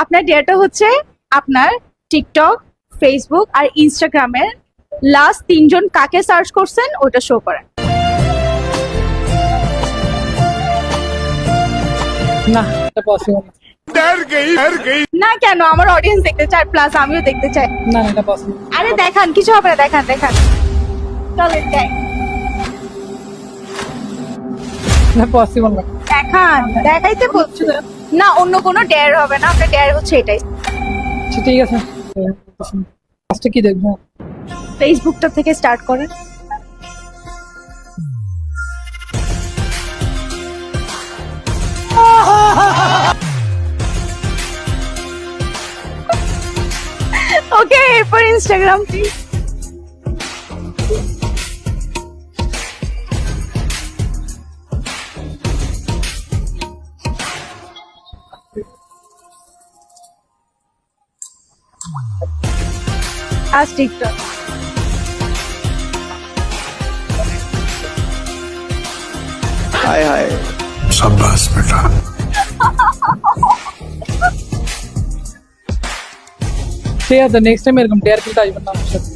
আপনার ডেয়ারটা হচ্ছে আপনার টিকটক, ফেসবুক আর ইনস্টাগ্রামের লাস্ট 3 জন কাকে সার্চ করছেন ওটা শো করেন। না এটা পসিবল না কেন, আমার অডিয়েন্স দেখতে চায়, প্লাস আমিও দেখতে চাই। না এটা পসিবল আরে দেখান, কিছু হবে না, দেখান দেখান। চলেন যাই, না পসিবল না। দেখান, দেখাইতে বলছি না, অন্য কোনো ডেয়ার হবে না, আপনার ডেয়ার হচ্ছে এটাই। আচ্ছা ঠিক আছে, ফার্স্টে কি দেখবো? ফেসবুকটা থেকে স্টার্ট করেন। ওকে, এরপর ইনস্টাগ্রাম প্লিজ। আজ টিকটক। हाय हाय शाबाश बेटा। ঠিক আছে, নেক্সট টাইম এরকম ডেয়ার খেলতে আসবেন না আমার সাথে।